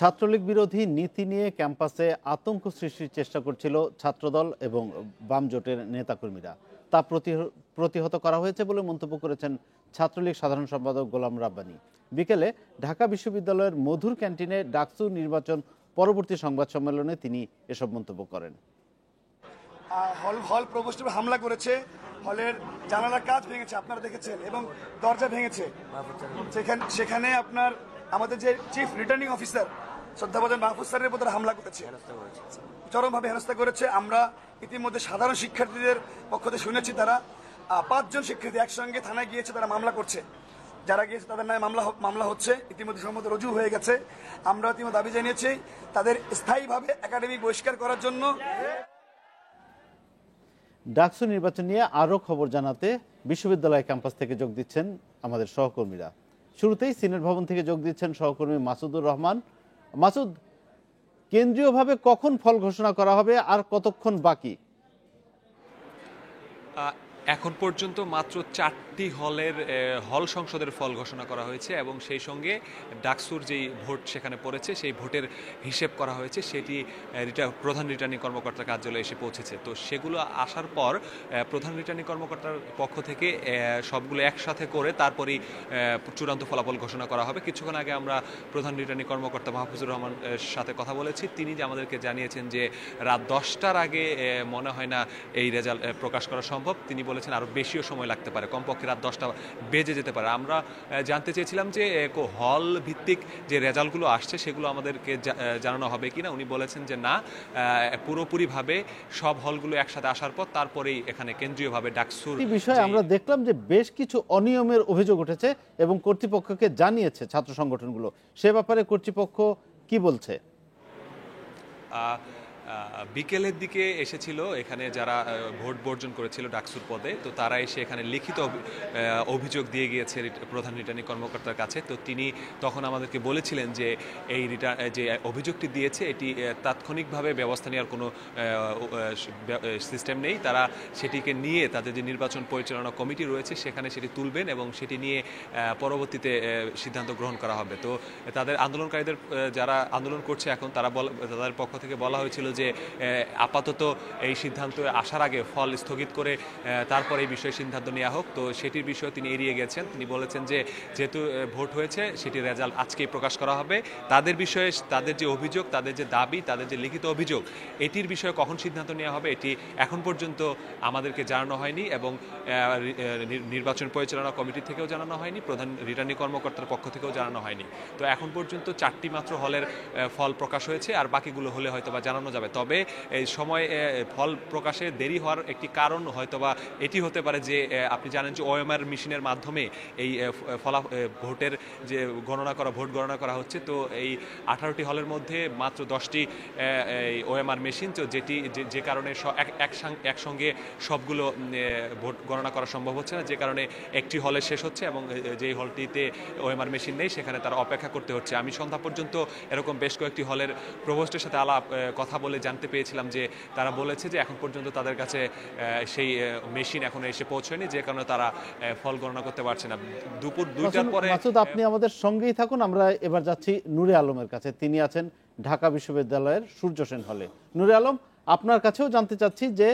ছাত্রলীগ বিরোধী নীতি নিয়ে ক্যাম্পাসে আতঙ্ক সৃষ্টির চেষ্টা করছিল ছাত্রদল এবং বাম জোটের নেতাকর্মীরা। তা প্রতিহত করা হয়েছে বলে মন্তব্য করেছেন ছাত্রলীগ সাধারণ সম্পাদক গোলাম রাব্বানী। বিকেলে ঢাকা বিশ্ববিদ্যালয়ের মধুর ক্যান্টিনে ডাকসু নির্বাচন পরবর্তী সংবাদ সম্মেলনে তিনি এসব মন্তব্য করেন। হল প্রভোস্টে হামলা করেছে, হলের জানালার কাঁচ ভেঙেছে, আপনারা দেখেছেন, এবং দরজা ভেঙেছে। সেখানে আপনার আমাদের যে চিফ রিটার্নিং অফিসার শ্রদ্ধাভাজন মাহফুজ স্যারের উপর হামলা করেছে, চরমভাবে হেনস্থা করেছে। আমরা ইতিমধ্যে সাধারণ শিক্ষার্থীদের পক্ষ থেকে শুনেছি তারা 5 জন শিক্ষার্থী একসঙ্গে থানায় গিয়েছে, তারা মামলা করছে। যারা গিয়েছে তাদের নামে মামলা হচ্ছে, ইতিমধ্যে সম্মত রুজু হয়ে গেছে। আমরা ইতিমধ্যে দাবি জানিয়েছি তাদের স্থায়ীভাবে একাডেমিক বহিষ্কার করার জন্য। ডাকসু নির্বাচন নিয়ে আরও খবর জানাতে বিশ্ববিদ্যালয় ক্যাম্পাস থেকে যোগ দিচ্ছেন আমাদের সহকর্মীরা। শুরুতেই সিনেট ভবন থেকে যোগ দিচ্ছেন সহকর্মী মাসুদুর রহমান। মাসুদ, কেন্দ্রীয়ভাবে কখন ফল ঘোষণা করা হবে আর কতক্ষণ বাকি? এখন পর্যন্ত মাত্র 4টি হল সংসদের ফল ঘোষণা করা হয়েছে এবং সেই সঙ্গে ডাকসুর যেই ভোট সেখানে পড়েছে সেই ভোটের হিসেব করা হয়েছে, সেটি প্রধান রিটার্নিং কর্মকর্তার কার্যালয়ে এসে পৌঁছেছে। তো সেগুলো আসার পর প্রধান রিটার্নিং কর্মকর্তার পক্ষ থেকে সবগুলো একসাথে করে তারপরেই চূড়ান্ত ফলাফল ঘোষণা করা হবে। কিছুক্ষণ আগে আমরা প্রধান রিটার্নিং কর্মকর্তা মাহফুজুর রহমানের সাথে কথা বলেছি। তিনি যে আমাদেরকে জানিয়েছেন যে রাত 10টার আগে মনে হয় না এই রেজাল্ট প্রকাশ করা সম্ভব। তিনি বলেছেন আরও বেশিও সময় লাগতে পারে, কমপক্ষে রাত 10টা বেজে যেতে পারে। আমরা জানতে চেয়েছিলাম যে হল ভিত্তিক যে রেজাল্টগুলো আসছে সেগুলো আমাদেরকে জানানো হবে কিনা। উনি বলেছেন যে না, পুরোপুরিভাবে সব হলগুলো একসাথে আসার পর তারপরেই এখানে কেন্দ্রীয়ভাবে ডাকসুর বিষয়ে আমরা দেখলাম যে বেশ কিছু অনিয়মের অভিযোগ উঠেছে এবং কর্তৃপক্ষকে জানিয়েছে ছাত্র সংগঠনগুলো। সে ব্যাপারে কর্তৃপক্ষ কি বলছে? বিকেলের দিকে এসেছিল এখানে যারা ভোট বর্জন করেছিল ডাকসুর পদে, তো তারা এসে এখানে লিখিত অভিযোগ দিয়ে গিয়েছে প্রধান রিটার্নিং কর্মকর্তার কাছে। তো তিনি তখন আমাদেরকে বলেছিলেন যে এই যে অভিযোগটি দিয়েছে এটি তাৎক্ষণিকভাবে ব্যবস্থা নেওয়ার কোনো সিস্টেম নেই। তারা সেটিকে নিয়ে তাদের যে নির্বাচন পরিচালনা কমিটি রয়েছে সেখানে সেটি তুলবেন এবং সেটি নিয়ে পরবর্তীতে সিদ্ধান্ত গ্রহণ করা হবে। তো তাদের আন্দোলনকারীদের যারা আন্দোলন করছে এখন তাদের পক্ষ থেকে বলা হয়েছিল যে আপাতত এই সিদ্ধান্ত আসার আগে ফল স্থগিত করে তারপরে এই বিষয়ে সিদ্ধান্ত নেওয়া হোক। তো সেটির বিষয়ে তিনি এড়িয়ে গেছেন। তিনি বলেছেন যে যেহেতু ভোট হয়েছে সেটির রেজাল্ট আজকেই প্রকাশ করা হবে। তাদের বিষয়ে তাদের যে অভিযোগ, তাদের যে দাবি, তাদের যে লিখিত অভিযোগ, এটির বিষয়ে কখন সিদ্ধান্ত নেওয়া হবে এটি এখন পর্যন্ত আমাদেরকে জানানো হয়নি এবং নির্বাচন পরিচালনা কমিটি থেকেও জানানো হয়নি, প্রধান রিটার্নিং কর্মকর্তার পক্ষ থেকেও জানানো হয়নি। তো এখন পর্যন্ত 4টি মাত্র হলের ফল প্রকাশ হয়েছে, আর বাকিগুলো হলে হয়তো বা জানানো যাবে। তবে এই সময় ফল প্রকাশে দেরি হওয়ার একটি কারণ হয়তোবা এটি হতে পারে যে আপনি জানেন যে ওএমআর মেশিনের মাধ্যমে এই ভোটের যে ভোট গণনা করা হচ্ছে। তো এই 18টি হলের মধ্যে মাত্র 10টি এই ওএমআর মেশিন, তো যে কারণে একসঙ্গে সবগুলো ভোট গণনা করা সম্ভব হচ্ছে না, যে কারণে একটি হলে শেষ হচ্ছে এবং যেই হলটিতে ওএমআর মেশিন নেই সেখানে তারা অপেক্ষা করতে হচ্ছে। আমি সন্ধ্যা পর্যন্ত এরকম বেশ কয়েকটি হলের প্রভোস্টের সাথে কথা বলে জানতে পেয়েছিলাম যে তারা বলেছে যে এখন পর্যন্ত তাদের কাছে সেই মেশিন এখনো এসে পৌঁছয়নি, যে কারণে তারা ফল গণনা করতে পারছে না। দুপুর 2টার পরে। মাসুদ, আপনি আমাদের সঙ্গেই থাকুন। আমরা এবার যাচ্ছি নূরে আলমের কাছে। তিনি আছেন ঢাকা বিশ্ববিদ্যালয়ের সূর্য সেন হলে। নূরে আলম, আপনার কাছেও জানতে চাচ্ছি যে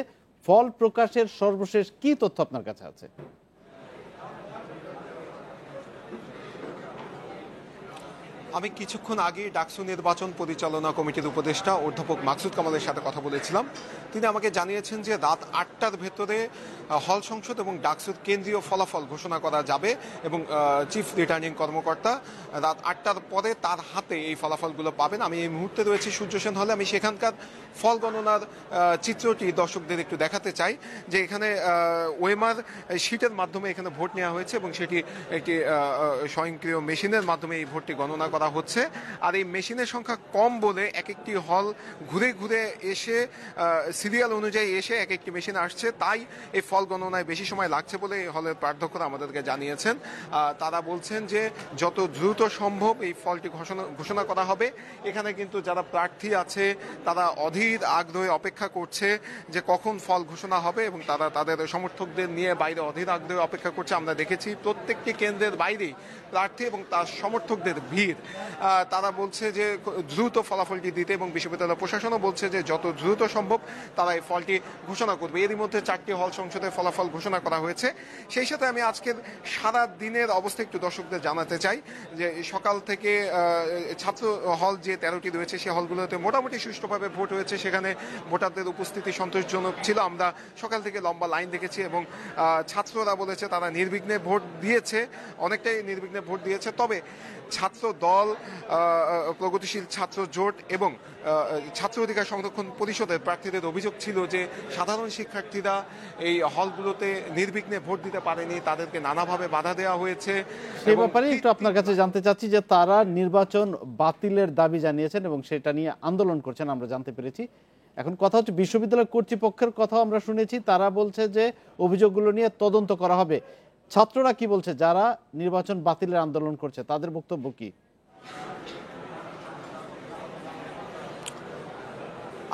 ফল প্রকাশের সর্বশেষ কি তথ্য আপনার কাছে আছে? আমি কিছুক্ষণ আগে ডাকসু নির্বাচন পরিচালনা কমিটির উপদেষ্টা অধ্যাপক মাকসুদ কামালের সাথে কথা বলেছিলাম। তিনি আমাকে জানিয়েছেন যে রাত 8টার ভেতরে হল সংসদ এবং ডাকসুর কেন্দ্রীয় ফলাফল ঘোষণা করা যাবে এবং চিফ রিটার্নিং কর্মকর্তা রাত 8টার পরে তার হাতে এই ফলাফলগুলো পাবেন। আমি এই মুহূর্তে রয়েছি সূর্য সেন হলে। আমি সেখানকার ফল গণনার চিত্রটি দর্শকদের একটু দেখাতে চাই যে এখানে ওএমআর শিটের মাধ্যমে এখানে ভোট নেওয়া হয়েছে এবং সেটি একটি স্বয়ংক্রিয় মেশিনের মাধ্যমে এই ভোটটি গণনা করা হচ্ছে। আর এই মেশিনের সংখ্যা কম বলে এক একটি হল ঘুরে ঘুরে এসে সিরিয়াল অনুযায়ী এসে এক একটি মেশিন আসছে, তাই এই ফল গণনায় বেশি সময় লাগছে বলে এই হলের প্রাধ্যক্ষরা আমাদেরকে জানিয়েছেন। তারা বলছেন যে যত দ্রুত সম্ভব এই ফলটি ঘোষণা করা হবে। এখানে কিন্তু যারা প্রার্থী আছে তারা অধীর আগ্রহে অপেক্ষা করছে যে কখন ফল ঘোষণা হবে এবং তারা তাদের সমর্থকদের নিয়ে বাইরে অধীর আগ্রহে অপেক্ষা করছে। আমরা দেখেছি প্রত্যেকটি কেন্দ্রের বাইরেই প্রার্থী এবং তার সমর্থকদের ভিড়। তারা বলছে যে দ্রুত ফলাফলটি দিতে, এবং বিশ্ববিদ্যালয় প্রশাসনও বলছে যে যত দ্রুত সম্ভব তারা এই ফলটি ঘোষণা করবে। এরই মধ্যে 4টি হল সংসদের ফলাফল ঘোষণা করা হয়েছে। সেই সাথে আমি আজকের সারা দিনের অবস্থা একটু দর্শকদের জানাতে চাই যে সকাল থেকে ছাত্র হল যে 13টি রয়েছে সেই হলগুলোতে মোটামুটি সুষ্ঠুভাবে ভোট হয়েছে, সেখানে ভোটারদের উপস্থিতি সন্তোষজনক ছিল। আমরা সকাল থেকে লম্বা লাইন দেখেছি এবং ছাত্ররা বলেছে তারা নির্বিঘ্নে ভোট দিয়েছে, অনেকটাই নির্বিঘ্নে ভোট দিয়েছে। তবে ছাত্র দল, প্রগতিশীল ছাত্র জোট এবং ছাত্র অধিকার সংরক্ষণ পরিষদের প্রার্থীদের অভিযোগ ছিল যে সাধারণ শিক্ষার্থীরা এই হলগুলোতে নির্বিঘ্নে ভোট দিতে পারেনি, তাদেরকে নানাভাবে বাধা দেওয়া হয়েছে। সেই ব্যাপারে একটু আপনার কাছে জানতে চাচ্ছি যে তারা নির্বাচন বাতিলের দাবি জানিয়েছেন এবং সেটা নিয়ে আন্দোলন করছেন, আমরা জানতে পেরেছি। এখন কথা হচ্ছে বিশ্ববিদ্যালয় কর্তৃপক্ষের কথাও আমরা শুনেছি, তারা বলছে যে অভিযোগগুলো নিয়ে তদন্ত করা হবে। ছাত্ররা কি বলছে, যারা নির্বাচন বাতিলের আন্দোলন করছে, তাদের বক্তব্য কি?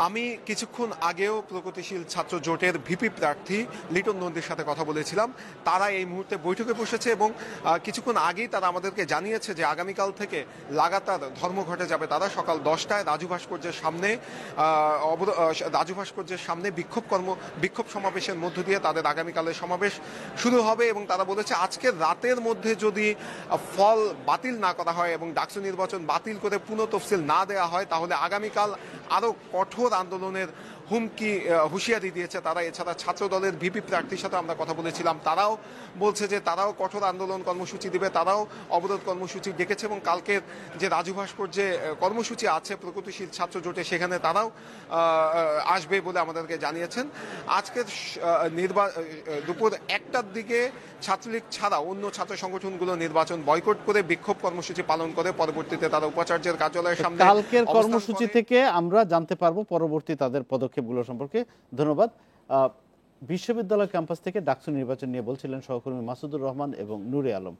আমি কিছুক্ষণ আগেও প্রগতিশীল ছাত্র জোটের ভিপি প্রার্থী লিটন নন্দীর সাথে কথা বলেছিলাম। তারা এই মুহূর্তে বৈঠকে বসেছে এবং কিছুক্ষণ আগেই তারা আমাদেরকে জানিয়েছে যে আগামীকাল থেকে লাগাতার ধর্মঘটে যাবে তারা। সকাল 10টায় রাজু ভাস্কর্যের সামনে বিক্ষোভ সমাবেশের মধ্য দিয়ে তাদের আগামীকালের সমাবেশ শুরু হবে। এবং তারা বলেছে আজকের রাতের মধ্যে যদি ফল বাতিল না করা হয় এবং ডাকসু নির্বাচন বাতিল করে পুনঃ তফসিল না দেওয়া হয়, তাহলে আগামীকাল আরো কঠোর আন্দোলনের হুঁশিয়ারি দিয়েছে তারা। এছাড়া ছাত্র দলের ভিপি প্রার্থীর সাথে আমরা কথা বলেছিলাম, তারাও বলছে যে তারাও কঠোর আন্দোলন কর্মসূচি দিবে, তারাও অবরোধ কর্মসূচি ডেকেছে। এবং কালকের যে রাজু ভাস্কর্যে কর্মসূচি আছে প্রগতিশীল ছাত্র জোটে, সেখানে তারাও আসবে বলে আমাদেরকে জানিয়েছেন। আজকের দুপুর 1টার দিকে ছাত্রলীগ ছাড়া অন্য ছাত্র সংগঠনগুলো নির্বাচন বয়কট করে বিক্ষোভ কর্মসূচি পালন করে। পরবর্তীতে তারা উপাচার্যের কার্যালয়ের সামনে কালকের কর্মসূচি থেকে আমরা জানতে পারবো পরবর্তী তাদের পদক্ষেপগুলো সম্পর্কে। ধন্যবাদ। বিশ্ববিদ্যালয় ক্যাম্পাস থেকে ডাকসু নির্বাচন নিয়ে বলছিলেন সহকর্মী মাসুদুর রহমান এবং নূরে আলম।